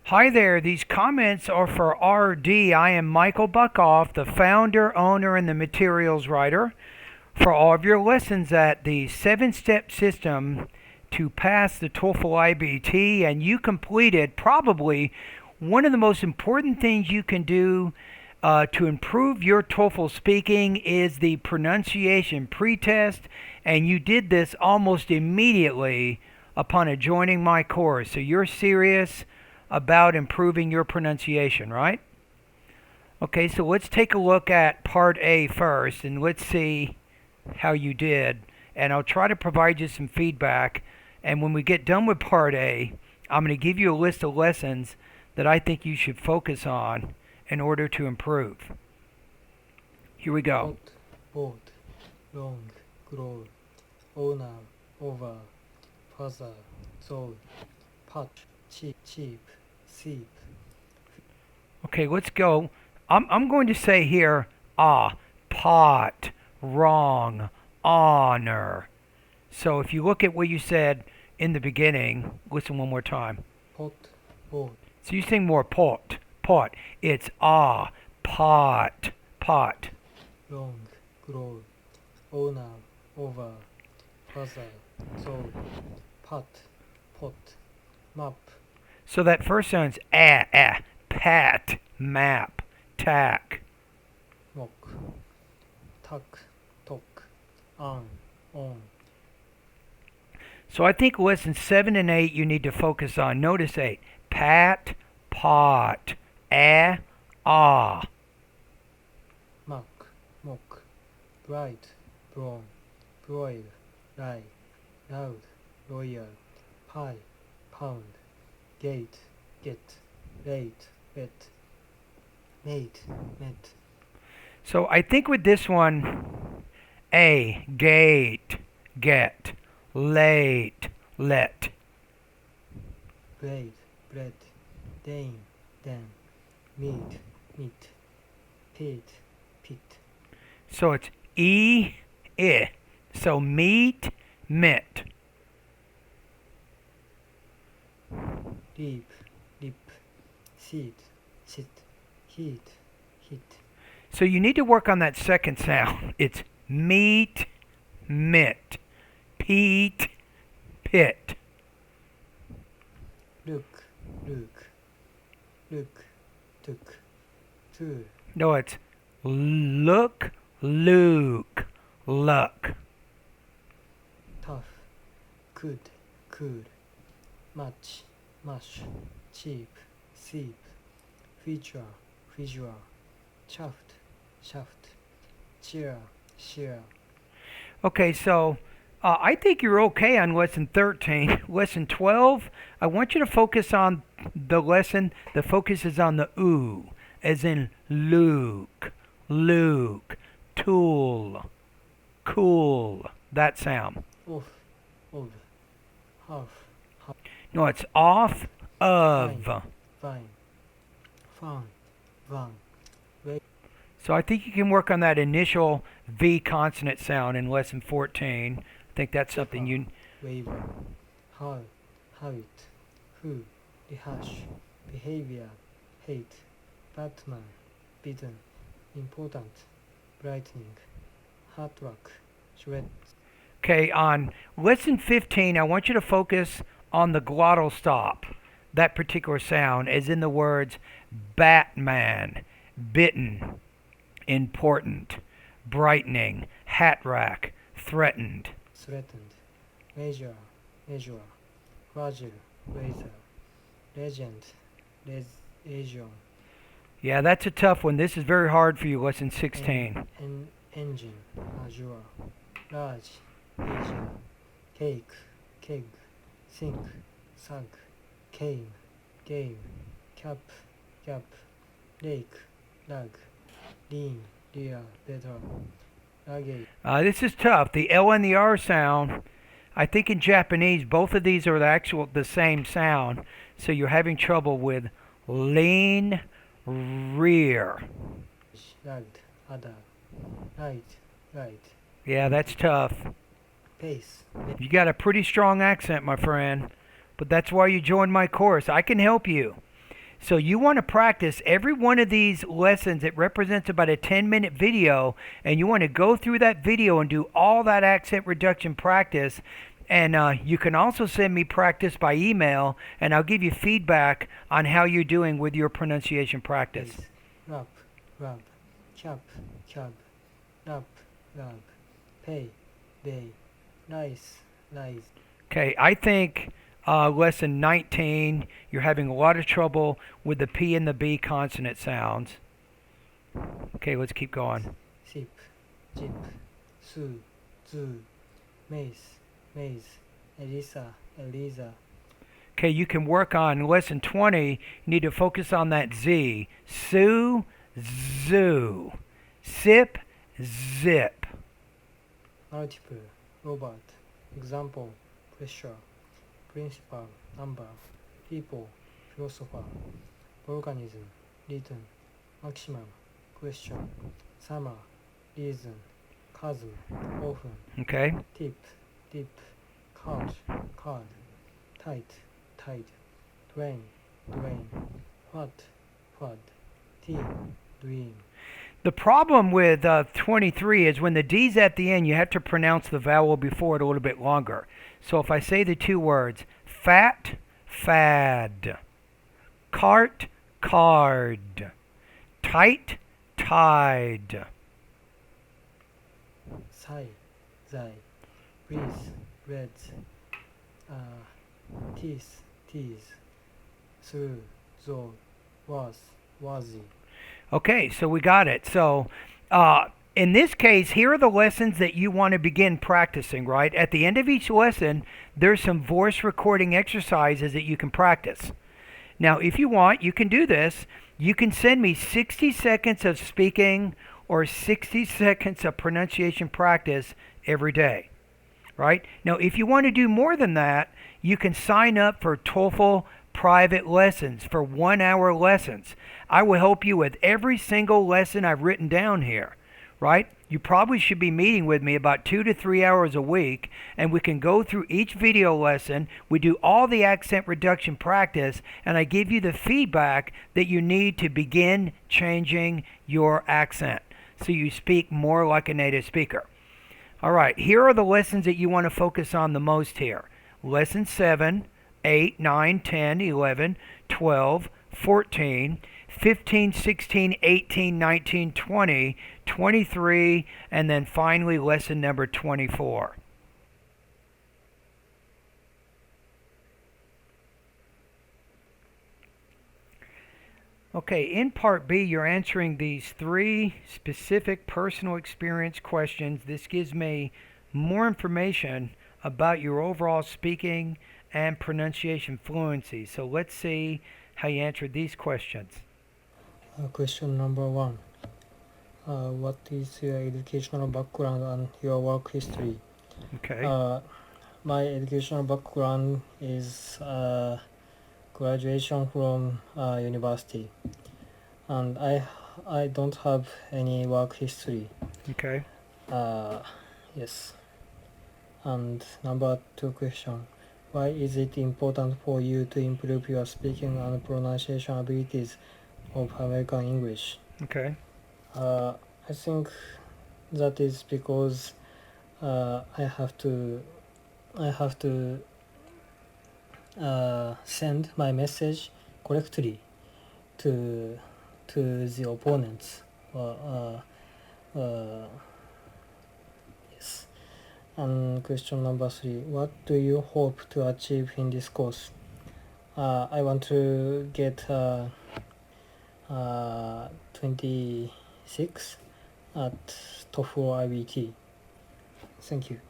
Hi there, these comments are for RD. I am Michael Buckoff, the founder, owner, and the materials writer for all of your lessons at the 7-step system to pass the TOEFL IBT, and you completed probably one of the most important things you can do to improve your TOEFL speaking is the pronunciation pretest, and you did this almost immediately upon joining my course. So you're serious about improving your pronunciation, right? Okay, so let's take a look at part A first, and let's see how you did. And I'll try to provide you some feedback. And when we get done with part A, I'm going to give you a list of lessons that I think you should focus on in order to improve. Here we go. Hot, boat, long, grow, owner, over, father, soul, pot, cheap, seep. Okay, let's go. I'm going to say here, pot, wrong, honor. So if you look at what you said in the beginning, listen one more time. Pot, boat, So you sing more pot. It's pot. long, grow, owner, over, father, soul, pot, map, So that first sounds pat, map, tack. mock, tuck, talk, on. So I think lessons 7 and 8 you need to focus on. Notice 8. Pat, pot, Mock, bright, brown, broil, lie, loud, royal, pie, pound, gate, get, late, wet, mate, met, So I think with this one, gate, get, late, let. blade, bread, dame, dam, meat, pit, pit, So it's I. So meet, mit. leap, lip, seat, sit, heat, hit, So you need to work on that second sound. It's meet, mit, peat, pit. look, took, tour, No, it's look, luke, luck. tough, could, much, mush, cheap, seep, feature, shaft, cheer, share, Okay, so I think you're okay on lesson 13. Lesson 12, I want you to focus on the lesson. The focus is on the oo, as in Luke, tool, cool, that sound. off, of, half, No, it's off of. fine, fun, van, So I think you can work on that initial V consonant sound in lesson 14. I think that's something you... waiver, how, habit, who, rehash, behavior, hate, Batman, bidden, important, brightening, hard work, shred, Okay, on lesson 15, I want you to focus on the glottal stop, that particular sound, as in the words Batman, bitten, important, brightening, hat rack, threatened. threatened, measure, fragile, razor, legend, lesion, Yeah, that's a tough one. This is very hard for you, lesson 16. engine, azure, large, Asia, cake, keg, sink, sunk, came, game, cap, gap, lake, lag, lean, dear, better, luggage, This is tough. The L and the R sound, I think in Japanese, both of these are the same sound. So you're having trouble with lean, rear. lagged, other, right, Yeah, that's tough. pace, You got a pretty strong accent, my friend. But that's why you joined my course. I can help you. So you want to practice every one of these lessons. It represents about a 10-minute video, and you want to go through that video and do all that accent reduction practice. And you can also send me practice by email, and I'll give you feedback on how you're doing with your pronunciation practice. Is, rub, rub, cap, cab, rub, rub, pay, bay, rice, rice. Okay, I think lesson 19, you're having a lot of trouble with the P and the B consonant sounds. Okay, let's keep going. Sip, jip, sue, zoo, maze, maze, Elisa, Eliza. Okay, you can work on lesson 20. You need to focus on that Z. Sue, zoo. Sip, zip. Multiple, Robert, example, pressure, principal, number, people, philosopher, organism, return, maximum, question, summer, reason, chasm, often, Okay, tip, dip, card, card, tight, tide, drain, drain, what, team, dream. the problem with 23 is when the D's at the end, you have to pronounce the vowel before it a little bit longer. So if I say the two words, fat, fad, cart, card, tight, tide. Sigh, zai, breeze, reds, teeth, tease, through, though, was, wasy. Okay, so we got it. So in this case, here are the lessons that you want to begin practicing, right? At the end of each lesson, there's some voice recording exercises that you can practice. Now, if you want, you can do this. You can send me 60 seconds of speaking or 60 seconds of pronunciation practice every day, right? Now, if you want to do more than that, you can sign up for TOEFL private lessons for 1-hour lessons. I will help you with every single lesson I've written down here, right? You probably should be meeting with me about 2 to 3 hours a week, and we can go through each video lesson. We do all the accent reduction practice, and I give you the feedback that you need to begin changing your accent so you speak more like a native speaker. All right, here are the lessons that you want to focus on the most here. Lesson 7, 8, 9, 10, 11, 12, 14, 15, 16, 18, 19, 20, 23, and then finally lesson number 24. Okay, in part B, you're answering these 3 specific personal experience questions. This gives me more information about your overall speaking and pronunciation fluency. So let's see how you answered these questions. Question number 1. What is your educational background and your work history? Okay. My educational background is graduation from university, and I don't have any work history. Okay. Yes. And number 2 question. Why is it important for you to improve your speaking and pronunciation abilities of American English? Okay. I think that is because I have to send my message correctly to the opponents. Yes. And question number 3. What do you hope to achieve in this course? I want to get 26 at TOEFL IBT. Thank you.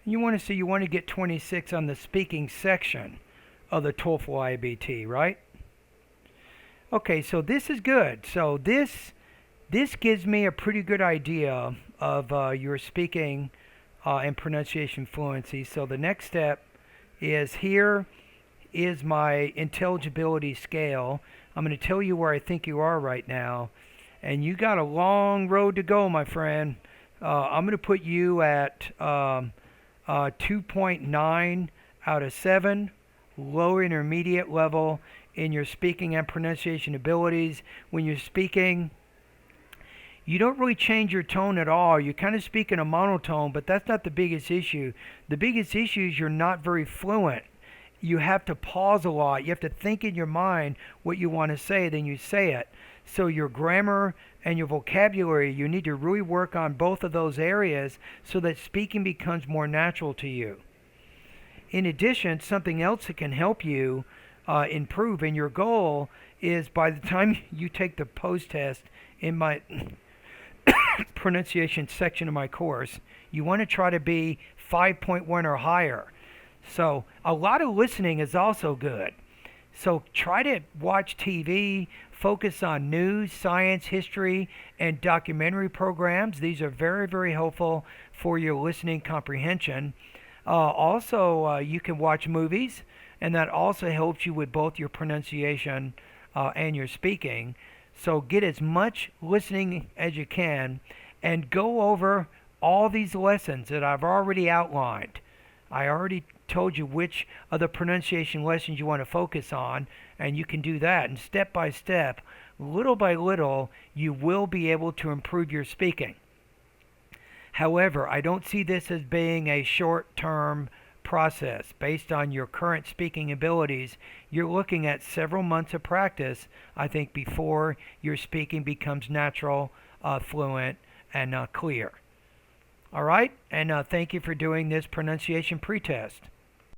You want to get 26 on the speaking section of the TOEFL IBT, right? Okay, so this is good. So this gives me a pretty good idea of your speaking and pronunciation fluency. So the next step is here is my intelligibility scale. I'm going to tell you where I think you are right now. And you got a long road to go, my friend. I'm going to put you at 2.9 out of 7, low intermediate level. in your speaking and pronunciation abilities. When you're speaking, you don't really change your tone at all. You kind of speak in a monotone, but that's not the biggest issue. The biggest issue is you're not very fluent. You have to pause a lot. You have to think in your mind what you want to say, then you say it. So your grammar and your vocabulary, you need to really work on both of those areas so that speaking becomes more natural to you. In addition, something else that can help you improve, and your goal is by the time you take the post test in my pronunciation section of my course, you want to try to be 5.1 or higher. So a lot of listening is also good. So try to watch TV, focus on news, science, history, and documentary programs. These are very, very helpful for your listening comprehension. Also, you can watch movies, and that also helps you with both your pronunciation and your speaking. So get as much listening as you can and go over all these lessons that I've already outlined. I already told you which of the pronunciation lessons you want to focus on, and you can do that. And step by step, little by little, you will be able to improve your speaking. However, I don't see this as being a short-term process. Based on your current speaking abilities, you're looking at several months of practice, I think, before your speaking becomes natural, fluent, and clear. All right, and thank you for doing this pronunciation pretest.